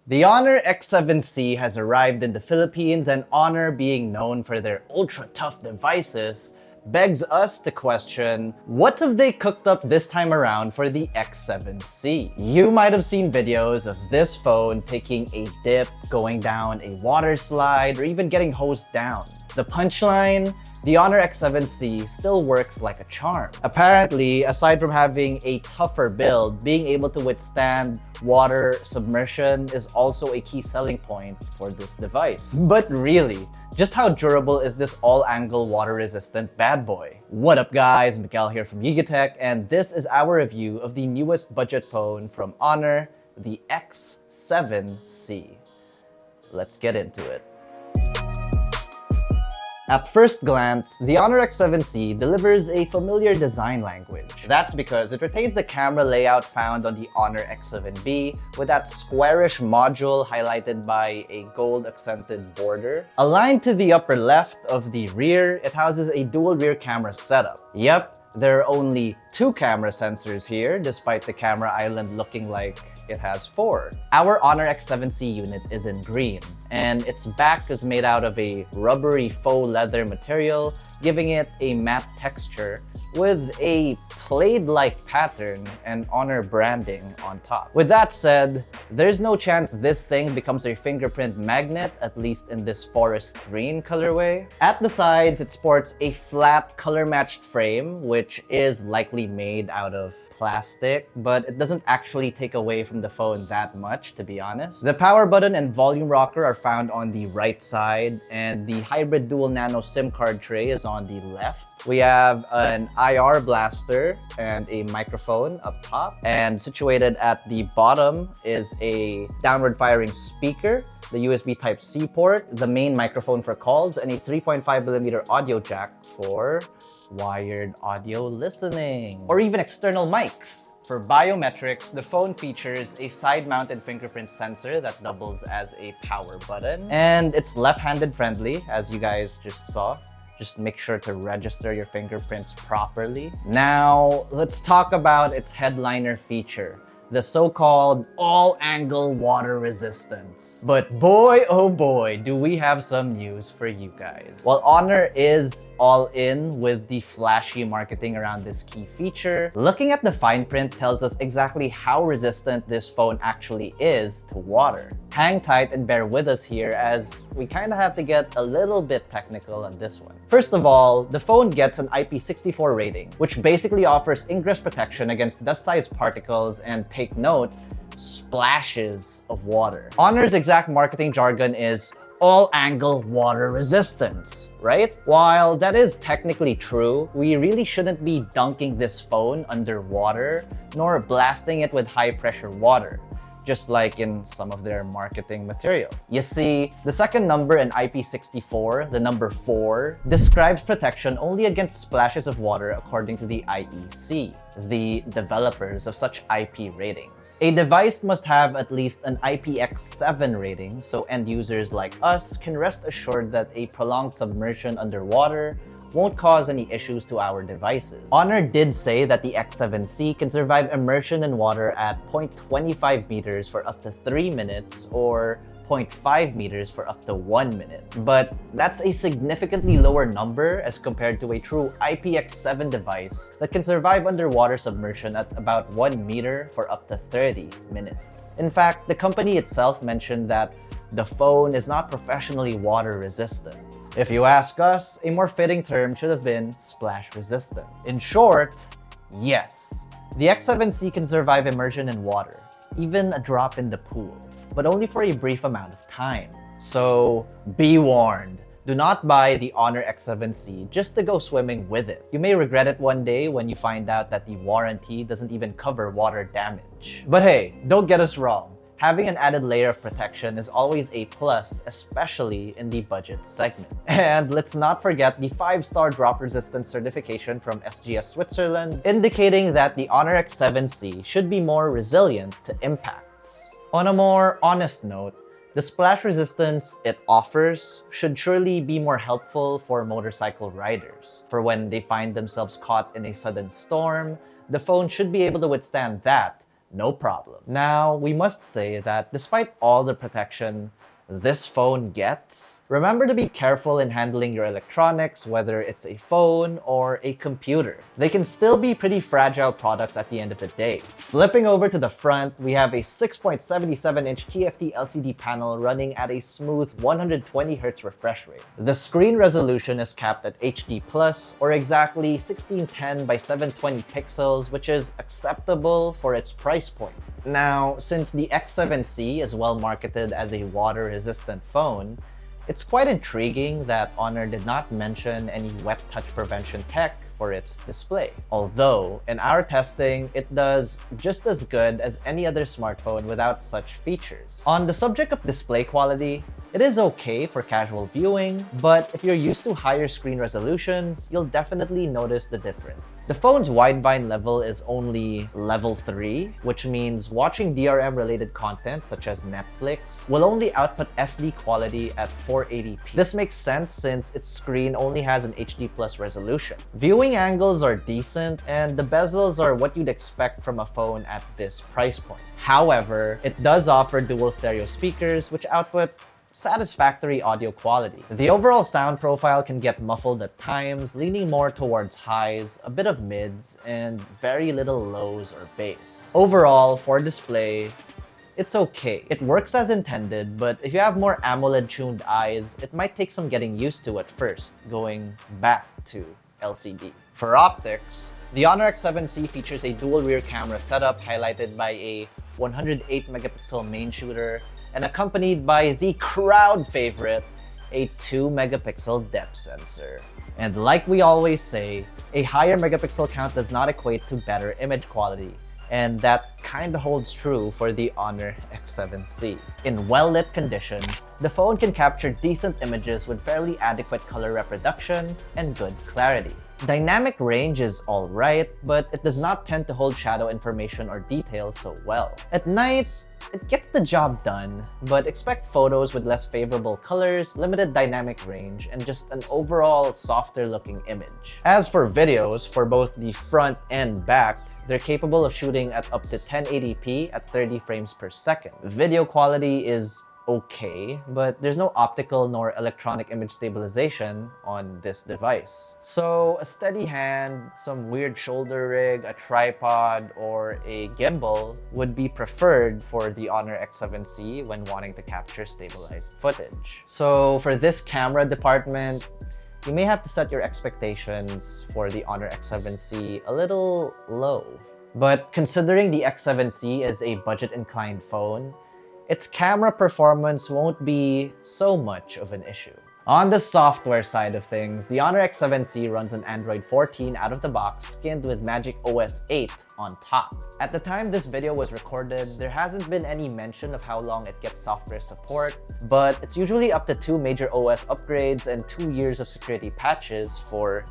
The HONOR X7c has arrived in the Philippines, and HONOR, being known for their ultra-tough devices, begs us to question, what have they cooked up this time around for the X7c? You might have seen videos of this phone taking a dip, going down a water slide, or even getting hosed down. The punchline? The HONOR X7c still works like a charm. Apparently, aside from having a tougher build, being able to withstand water submersion is also a key selling point for this device. But really, just how durable is this all-angle water-resistant bad boy? What up guys, Miguel here from Yigatech, and this is our review of the newest budget phone from HONOR, the X7c. Let's get into it. At first glance, the HONOR X7c delivers a familiar design language. That's because it retains the camera layout found on the HONOR X7b, with that squarish module highlighted by a gold accented border. Aligned to the upper left of the rear, it houses a dual rear camera setup. Yep, there are only 2 camera sensors here, despite the camera island looking like it has 4. Our HONOR X7c unit is in green, and its back is made out of a rubbery faux leather material, giving it a matte texture with a plaid-like pattern and HONOR branding on top. With that said, there's no chance this thing becomes a fingerprint magnet, at least in this forest green colorway. At the sides, it sports a flat color-matched frame, which is likely made out of plastic, but it doesn't actually take away from the phone that much, to be honest. The power button and volume rocker are found on the right side, and the hybrid dual nano SIM card tray is on the left. We have an IR blaster and a microphone up top, and situated at the bottom is a downward firing speaker, the USB Type-C port, the main microphone for calls, and a 3.5mm audio jack for wired audio listening, or even external mics. For biometrics, the phone features a side-mounted fingerprint sensor that doubles as a power button, and it's left-handed friendly, as you guys just saw. Just make sure to register your fingerprints properly. Now, let's talk about its headliner feature, the so-called all-angle water resistance. But boy, oh boy, do we have some news for you guys. While HONOR is all in with the flashy marketing around this key feature, looking at the fine print tells us exactly how resistant this phone actually is to water. Hang tight and bear with us here, as we kind of have to get a little bit technical on this one. First of all, the phone gets an IP64 rating, which basically offers ingress protection against dust-sized particles and, take note, splashes of water. HONOR's exact marketing jargon is all-angle water resistance, right? While that is technically true, we really shouldn't be dunking this phone underwater, nor blasting it with high-pressure water, just like in some of their marketing material. You see, the second number in IP64, the number 4, describes protection only against splashes of water according to the IEC, the developers of such IP ratings. A device must have at least an IPX7 rating, so end users like us can rest assured that a prolonged submersion underwater won't cause any issues to our devices. HONOR did say that the X7c can survive immersion in water at 0.25 meters for up to 3 minutes or 0.5 meters for up to 1 minute. But that's a significantly lower number as compared to a true IPX7 device that can survive underwater submersion at about 1 meter for up to 30 minutes. In fact, the company itself mentioned that the phone is not professionally water resistant. If you ask us, a more fitting term should have been splash resistant. In short, yes, the X7c can survive immersion in water, even a drop in the pool, but only for a brief amount of time. So be warned, do not buy the HONOR X7c just to go swimming with it. You may regret it one day when you find out that the warranty doesn't even cover water damage. But hey, don't get us wrong. Having an added layer of protection is always a plus, especially in the budget segment. And let's not forget the 5-star drop resistance certification from SGS Switzerland, indicating that the HONOR X7c should be more resilient to impacts. On a more honest note, the splash resistance it offers should surely be more helpful for motorcycle riders. For when they find themselves caught in a sudden storm, the phone should be able to withstand that no problem. Now, we must say that despite all the protection this phone gets, remember to be careful in handling your electronics, whether it's a phone or a computer. They can still be pretty fragile products at the end of the day. Flipping over to the front, we have a 6.77-inch TFT LCD panel running at a smooth 120Hz refresh rate. The screen resolution is capped at HD+, or exactly 1610 by 720 pixels, which is acceptable for its price point. Now, since the X7c is well marketed as a water-resistant phone, it's quite intriguing that HONOR did not mention any wet touch prevention tech for its display. Although, in our testing, it does just as good as any other smartphone without such features. On the subject of display quality, it is okay for casual viewing, but if you're used to higher screen resolutions, you'll definitely notice the difference. The phone's wideband level is only level 3, which means watching DRM-related content such as Netflix will only output SD quality at 480p. This makes sense since its screen only has an HD+ resolution. Viewing angles are decent, and the bezels are what you'd expect from a phone at this price point. However, it does offer dual stereo speakers, which output satisfactory audio quality. The overall sound profile can get muffled at times, leaning more towards highs, a bit of mids, and very little lows or bass. Overall, for display, it's okay. It works as intended, but if you have more AMOLED-tuned eyes, it might take some getting used to at first, going back to LCD. For optics, the HONOR X7c features a dual rear camera setup highlighted by a 108-megapixel main shooter and accompanied by the crowd favorite, a 2-megapixel depth sensor. And like we always say, a higher megapixel count does not equate to better image quality, and that kinda holds true for the HONOR X7c. In well-lit conditions, the phone can capture decent images with fairly adequate color reproduction and good clarity. Dynamic range is alright, but it does not tend to hold shadow information or details so well. At night, it gets the job done, but expect photos with less favorable colors, limited dynamic range, and just an overall softer looking image. As for videos, for both the front and back, they're capable of shooting at up to 1080p at 30 frames per second. Video quality is okay, but there's no optical nor electronic image stabilization on this device. So a steady hand, some weird shoulder rig, a tripod, or a gimbal would be preferred for the HONOR X7c when wanting to capture stabilized footage. So for this camera department, you may have to set your expectations for the HONOR X7c a little low. But considering the X7c is a budget-inclined phone, its camera performance won't be so much of an issue. On the software side of things, the HONOR X7c runs on Android 14 out of the box, skinned with Magic OS 8 on top. At the time this video was recorded, there hasn't been any mention of how long it gets software support, but it's usually up to 2 major OS upgrades and 2 years of security patches for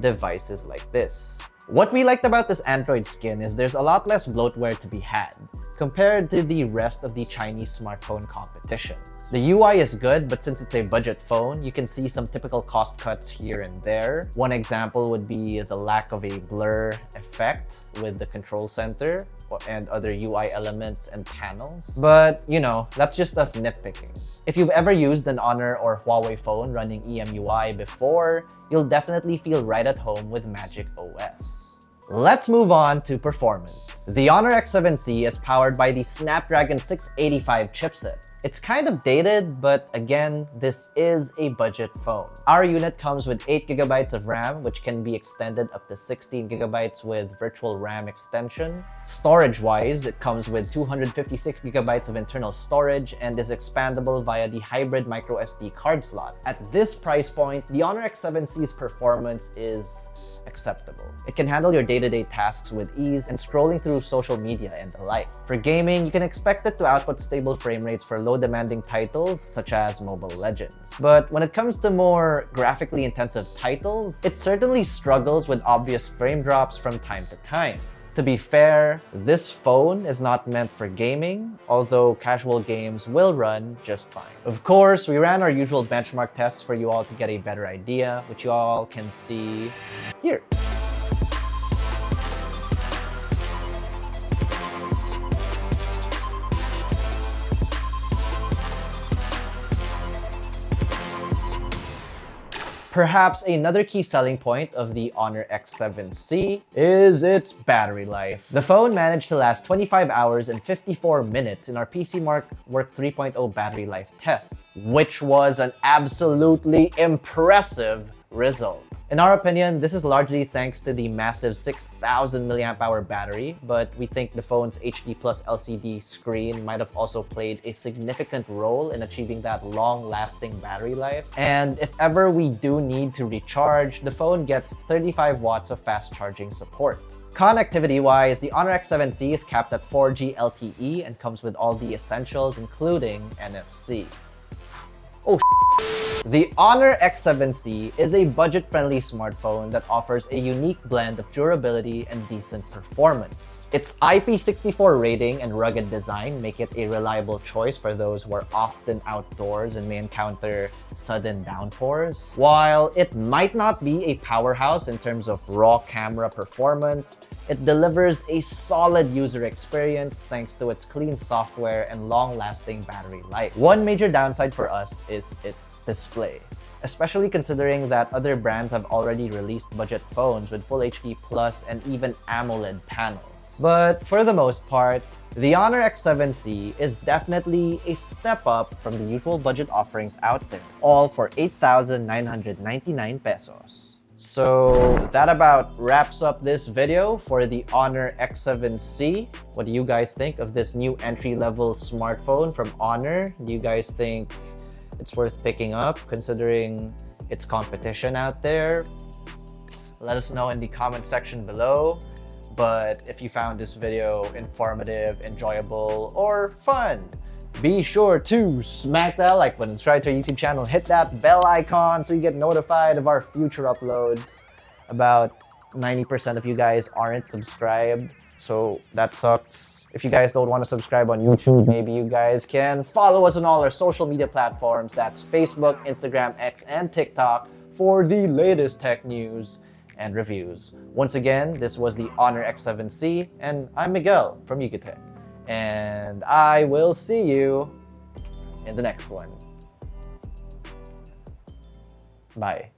devices like this. What we liked about this Android skin is there's a lot less bloatware to be had, compared to the rest of the Chinese smartphone competition. The UI is good, but since it's a budget phone, you can see some typical cost cuts here and there. One example would be the lack of a blur effect with the control center and other UI elements and panels. But, you know, that's just us nitpicking. If you've ever used an HONOR or Huawei phone running EMUI before, you'll definitely feel right at home with Magic OS. Let's move on to performance. The HONOR X7c is powered by the Snapdragon 685 chipset. It's kind of dated, but again, this is a budget phone. Our unit comes with 8GB of RAM, which can be extended up to 16GB with virtual RAM extension. Storage-wise, it comes with 256GB of internal storage and is expandable via the hybrid microSD card slot. At this price point, the HONOR X7c's performance is acceptable. It can handle your day-to-day tasks with ease and scrolling through social media and the like. For gaming, you can expect it to output stable frame rates for low-demanding titles such as Mobile Legends. But when it comes to more graphically intensive titles, it certainly struggles with obvious frame drops from time to time. To be fair, this phone is not meant for gaming, although casual games will run just fine. Of course, we ran our usual benchmark tests for you all to get a better idea, which you all can see here. Perhaps another key selling point of the HONOR X7c is its battery life. The phone managed to last 25 hours and 54 minutes in our PC Mark Work 3.0 battery life test, which was an absolutely impressive result. In our opinion, this is largely thanks to the massive 6,000 mAh battery, but we think the phone's HD Plus LCD screen might have also played a significant role in achieving that long-lasting battery life. And if ever we do need to recharge, the phone gets 35 watts of fast charging support. Connectivity-wise, the HONOR X7c is capped at 4G LTE and comes with all the essentials, including NFC. Oh, the HONOR X7c is a budget-friendly smartphone that offers a unique blend of durability and decent performance. Its IP64 rating and rugged design make it a reliable choice for those who are often outdoors and may encounter sudden downpours. While it might not be a powerhouse in terms of raw camera performance, it delivers a solid user experience thanks to its clean software and long-lasting battery life. One major downside for us is its display, especially considering that other brands have already released budget phones with Full HD Plus and even AMOLED panels. But for the most part, the HONOR X7c is definitely a step up from the usual budget offerings out there, all for 8,999 pesos. So that about wraps up this video for the HONOR X7c. What do you guys think of this new entry-level smartphone from HONOR? Do you guys think it's worth picking up considering its competition out there? Let us know in the comment section below. But if you found this video informative, enjoyable, or fun, be sure to smack that like button, subscribe to our YouTube channel, hit that bell icon so you get notified of our future uploads. About 90% of you guys aren't subscribed, so that sucks. If you guys don't want to subscribe on YouTube, maybe you guys can follow us on all our social media platforms. That's Facebook, Instagram, X, and TikTok for the latest tech news and reviews. Once again, this was the HONOR X7c, and I'm Miguel from Yucatec. And I will see you in the next one. Bye.